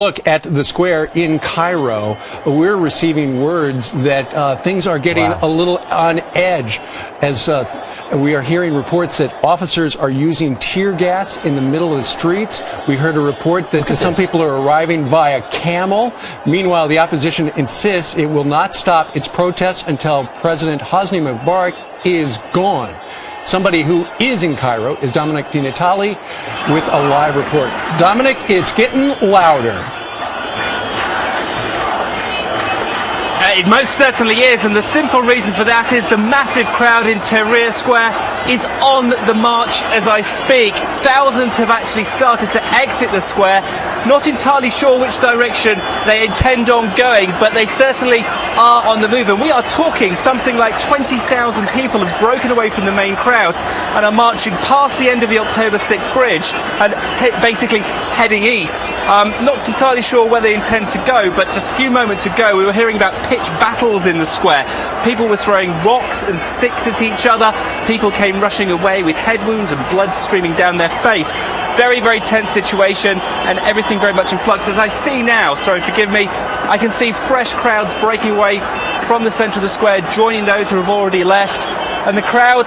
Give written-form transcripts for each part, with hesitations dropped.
Look at the square in Cairo. We're receiving words that things are getting a little on edge as we are hearing reports that officers are using tear gas in the middle of the streets. We heard a report that some people are arriving via camel. Meanwhile, the opposition insists it will not stop its protests until President Hosni Mubarak is gone. Somebody who is in Cairo is Dominic Di Natale with a live report. Dominic, it's getting louder. It most certainly is, and the simple reason for that is the massive crowd in Tahrir Square is on the march as I speak. Thousands have actually started to exit the square. Not entirely sure which direction they intend on going, but they certainly are on the move. And we are talking something like 20,000 people have broken away from the main crowd and are marching past the end of the October 6th bridge and basically heading east. Not entirely sure where they intend to go, but just a few moments ago we were hearing about pitch battles in the square. People were throwing rocks and sticks at each other. People came rushing away with head wounds and blood streaming down their face. Very, very tense situation, and everything very much in flux. As I see now, sorry, forgive me, I can see fresh crowds breaking away from the centre of the square, joining those who have already left. And the crowd,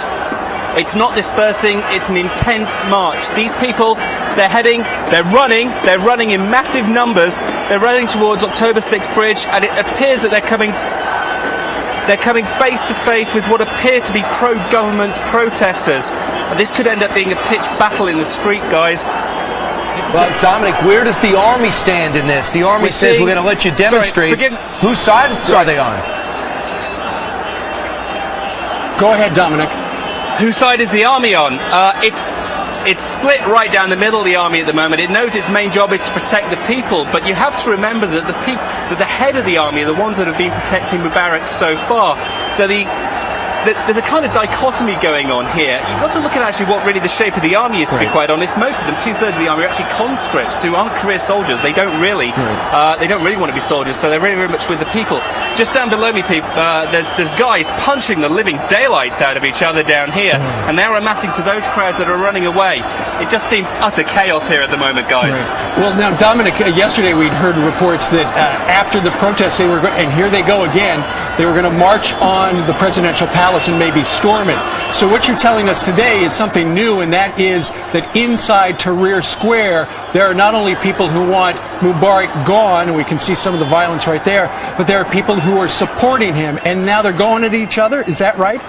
it's not dispersing, it's an intense march. These people, they're running in massive numbers. They're running towards October 6th Bridge, and it appears that they're coming face to face with what appear to be pro-government protesters. This could end up being a pitched battle in the street, guys. Well, Dominic, where does the Army stand in this? The Army says we're going to let you demonstrate. Whose side are they on? Go ahead, Dominic. Whose side is the Army on? It's split right down the middle, the Army at the moment. It knows its main job is to protect the people, but you have to remember that the head of the Army are the ones that have been protecting Mubarak so far. So there's a kind of dichotomy going on here. You've got to look at actually what really the shape of the army is, to be quite honest. Most of them, 2/3 of the army, are actually conscripts who aren't career soldiers. They don't really want to be soldiers, so they're very, very much with the people. Just down below me, there's guys punching the living daylights out of each other down here, and they're amassing to those crowds that are running away. It just seems utter chaos here at the moment, guys. Well, now, Dominic, yesterday we'd heard reports that after the protests, and here they go again, they were going to march on the presidential palace and maybe storm it. So what you're telling us today is something new, and that is that inside Tahrir Square, there are not only people who want Mubarak gone, and we can see some of the violence right there, but there are people who are supporting him, and now they're going at each other. Is that right?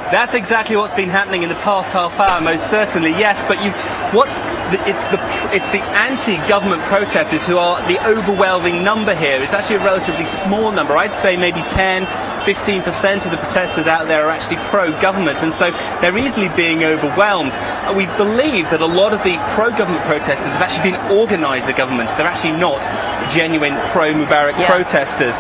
That's exactly what's been happening in the past half hour, most certainly, yes. But it's the anti-government protesters who are the overwhelming number here. It's actually a relatively small number. I'd say maybe 10-15% of the protesters out there are actually pro-government, and so they're easily being overwhelmed. We believe that a lot of the pro-government protesters have actually been organised, the government. They're actually not genuine pro-Mubarak protesters.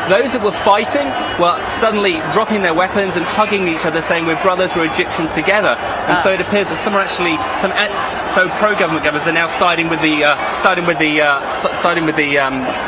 Those that were fighting were suddenly dropping their weapons and hugging each other, saying we're brothers, we're Egyptians together. And so it appears that some are actually pro-government governors are now siding with the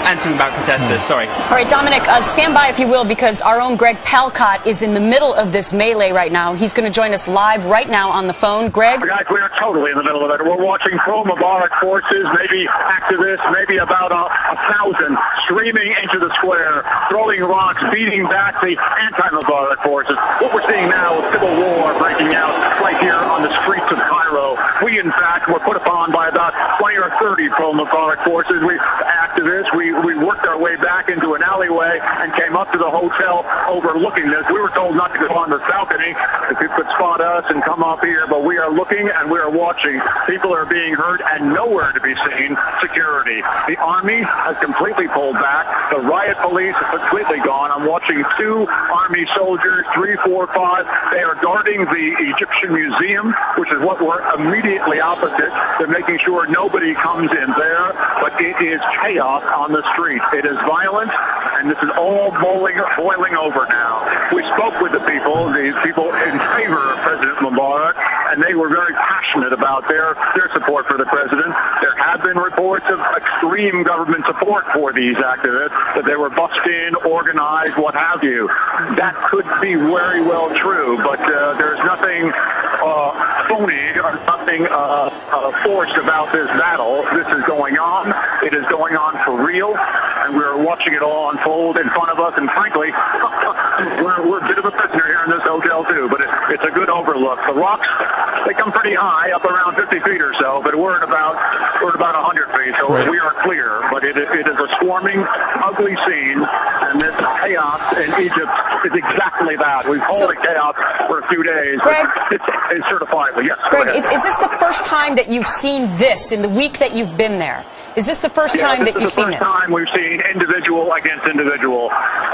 anti-Mubarak protesters. Sorry. All right, Dominic, stand by if you will, because our own Greg Palcott is in the middle of this melee right now. He's going to join us live right now on the phone. Greg? Guys, we are totally in the middle of it. We're watching pro-Mubarak forces, maybe activists, maybe about 1,000 streaming into the square, throwing rocks, beating back the anti-Mubarak forces. What we're seeing now is civil war breaking out right here on the streets of Cairo. We, in fact, were put upon by about 20 or 30 pro-Mubarak forces. We worked our way back into an alleyway and came up to the hotel overlooking this. We were told not to go on the balcony if you could spot us and come up here, but we are looking and we are watching. People are being hurt and nowhere to be seen security. The army has completely pulled back. The riot police is completely gone. I'm watching 2 army soldiers, 3, 4, 5. They are guarding the Egyptian Museum, which is what we're immediately opposite. They're making sure nobody comes in there, but it is chaos on the street. It is violent, and this is all boiling over now. We spoke with the people in favor of President Mubarak, and they were very passionate about their support for the president. There have been reports of extreme government support for these activists, that they were bussed in, organized, what have you. That could be very well true, but there's nothing phony or nothing forced about this battle. This is going on. It is going on for real, and we're watching it all unfold in front of us. And frankly, we're a bit of a prisoner here in this hotel too. But it's a good overlook. The rocks, they come pretty high, up around 50 feet or so. But we're at about 100 feet, so we are clear. But it is a swarming, ugly scene, and this chaos in Egypt is exactly that. We've called it chaos for a few days. Greg, it's certifiably, yes. Greg, is this the first time that you've seen this in the week that you've been there? Is this the first time that you've seen this? This is the first time we've seen individual against individual.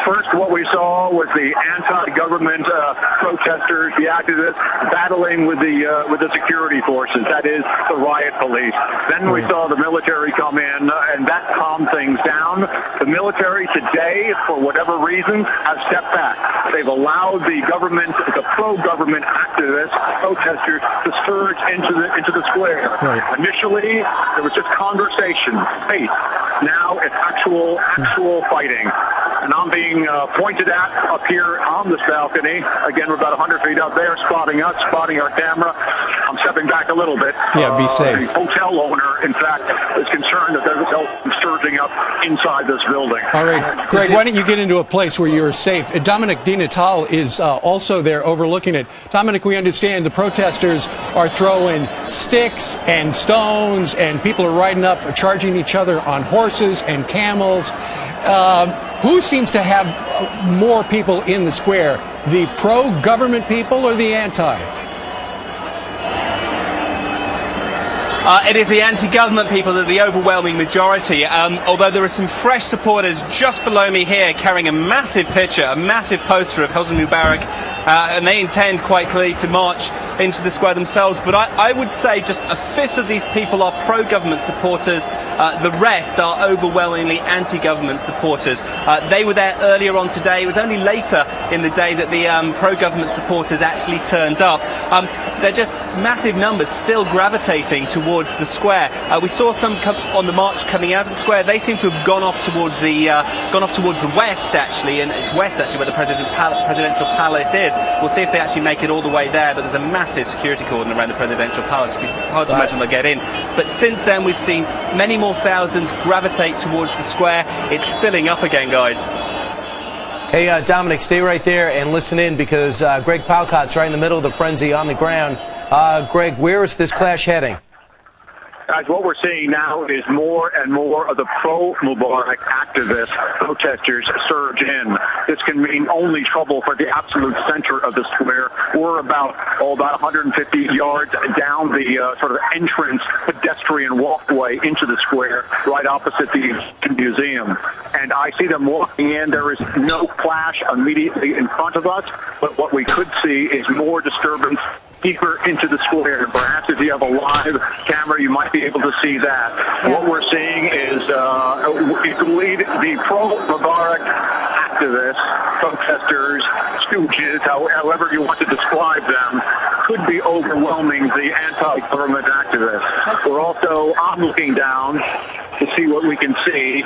First, what we saw was the anti-government protesters, the activists, battling with the security forces, that is, the riot police. Then we saw the military come in, and that calmed things down. The military today, for whatever reason, has stepped back. They've allowed the government, the pro-government activists, protesters, to surge into the square. Right. Initially, there was just conversation, faith. Now it's actual fighting. And I'm being pointed at up here on this balcony. Again, we're about 100 feet up there, spotting us, spotting our camera. I'm stepping back a little bit. Yeah, be safe. The hotel owner, in fact, is concerned that there's a surging up inside this building. All right, Greg, why don't you get into a place where you're safe? Dominic DiNatale is also there overlooking it. Dominic, we understand the protesters are throwing sticks and stones, and people are riding up, charging each other on horses and camels. Who seems to have more people in the square, the pro-government people or the anti? It is the anti-government people that are the overwhelming majority, although there are some fresh supporters just below me here carrying a massive picture, a massive poster of Hosni Mubarak, and they intend quite clearly to march into the square themselves. But I would say just a fifth of these people are pro-government supporters. The rest are overwhelmingly anti-government supporters. They were there earlier on today. It was only later in the day that the pro-government supporters actually turned up. They're just massive numbers still gravitating towards the square. We saw some on the march coming out of the square. They seem to have gone off towards the west actually, and it's west actually where the presidential palace is. We'll see if they actually make it all the way there. But there's a massive security cordon around the presidential palace. It's hard to imagine they'll get in. But since then, we've seen many more thousands gravitate towards the square. It's filling up again, guys. Hey, Dominic, stay right there and listen in because Greg Palcott's right in the middle of the frenzy on the ground. Greg, where is this clash heading? Guys, what we're seeing now is more and more of the pro-Mubarak activists, protesters surge in. This can mean only trouble for the absolute center of the square. We're about 150 yards down the sort of entrance pedestrian walkway into the square, right opposite the museum. And I see them walking in. There is no clash immediately in front of us, but what we could see is more disturbance deeper into the square. Perhaps if you have a live camera, you might be able to see that. Yeah. What we're seeing is the pro-Mubarak activists, protesters, stooges, however you want to describe them, could be overwhelming the anti-government activists. I'm looking down to see what we can see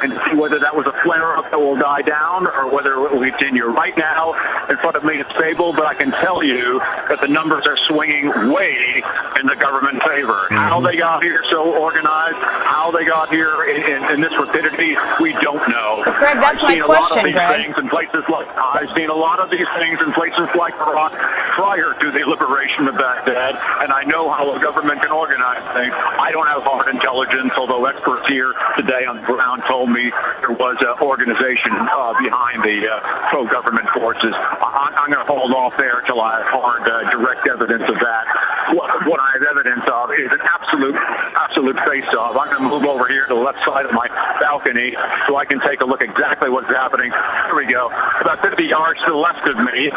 and to see whether that was a flare-up that will die down or whether it will continue. Right now, in front of me, it's stable, but I can tell you that the numbers are swinging way in the government favor. Mm-hmm. How they got here so organized, how they got here in this rapidity, we don't know. But Greg, that's my question, Greg. I've seen a lot of these things in places like Iraq prior to the liberation of Baghdad, and I know how a government can organize things. I don't have hard intelligence, although experts here today on the ground told me there was an organization behind the pro-government forces. I'm going to hold off there till I have hard direct evidence of that. What I have evidence of is an absolute face-off. I'm going to move over here to the left side of my balcony so I can take a look exactly what's happening. Here we go. About 50 yards to the left of me,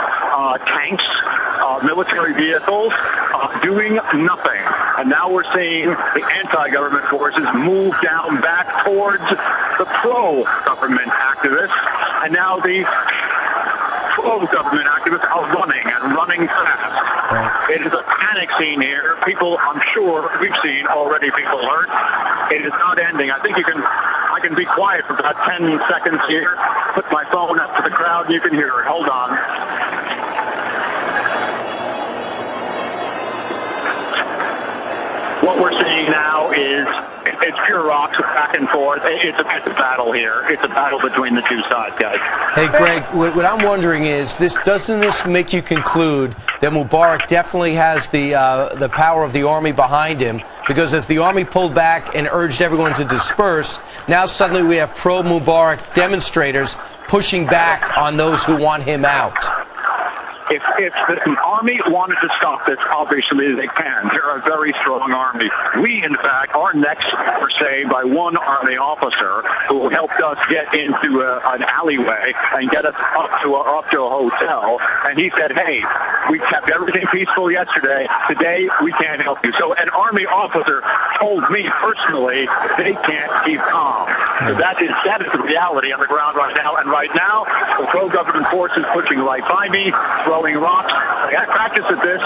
tanks, military vehicles doing nothing. And now we're seeing the anti-government forces move down back towards the pro-government activists. And now the pro-government activists are running fast. Right. It is a panic scene here. People, I'm sure, we've seen already people hurt. It is not ending. I think I can be quiet for about 10 seconds here, put my phone up to the crowd, and you can hear it. Hold on. what we're seeing now is it's pure rocks back and forth. It's a battle here. It's a battle between the two sides, guys. Hey, Greg, what I'm wondering is, doesn't this make you conclude that Mubarak definitely has the power of the army behind him? Because as the army pulled back and urged everyone to disperse, now suddenly we have pro-Mubarak demonstrators pushing back on those who want him out. If the army wanted to stop this, obviously they can. They're a very strong army. We, in fact, are next, per se, by one army officer who helped us get into an alleyway and get us up to a hotel. And he said, hey, we kept everything peaceful yesterday. Today, we can't help you. So an army officer told me personally they can't keep calm. So that is the reality on the ground right now. And right now, the pro-government forces pushing right by me, throwing rocks. I practiced at this.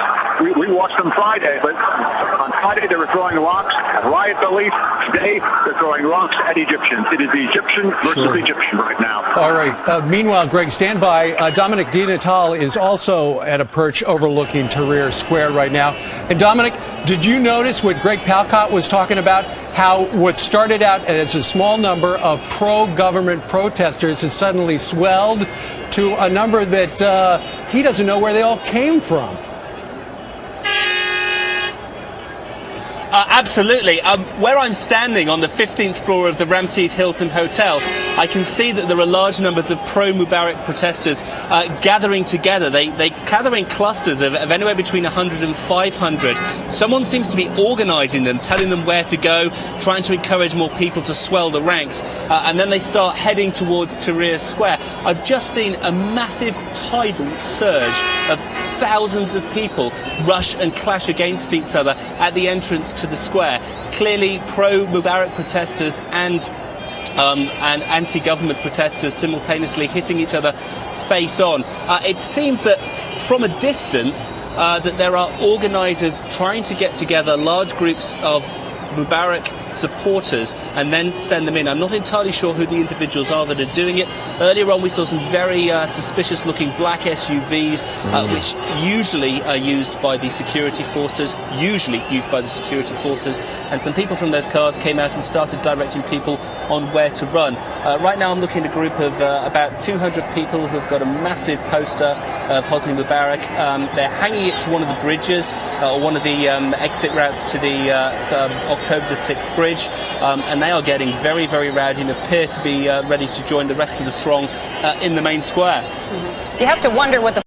We watched them Friday, but on Friday they were throwing rocks at riot police. Today they're throwing rocks at Egyptians. It is the Egyptian versus Egyptian right now. All right. Meanwhile, Greg, stand by. Dominic DiNatale is also at a perch overlooking Tahrir Square right now. And Dominic, did you notice what Greg Palkot was talking about? How what started out as a small number of pro-government protesters has suddenly swelled to a number that he doesn't know where they all came from. Absolutely. Where I'm standing on the 15th floor of the Ramses Hilton Hotel, I can see that there are large numbers of pro-Mubarak protesters gathering together. They gather in clusters of anywhere between 100 and 500. Someone seems to be organising them, telling them where to go, trying to encourage more people to swell the ranks, and then they start heading towards Tahrir Square. I've just seen a massive tidal surge of thousands of people rush and clash against each other at the entrance to the square. Clearly pro-Mubarak protesters and anti-government protesters simultaneously hitting each other face on. It seems that from a distance that there are organisers trying to get together large groups of Mubarak supporters and then send them in. I'm not entirely sure who the individuals are that are doing it. Earlier on we saw some very suspicious looking black SUVs which usually are used by the security forces, and some people from those cars came out and started directing people on where to run. Right now I'm looking at a group of about 200 people who've got a massive poster of Hosni Mubarak. They're hanging it to one of the bridges or one of the exit routes to the October the 6th bridge, and they are getting very, very rowdy and appear to be ready to join the rest of the throng in the main square. You have to wonder what the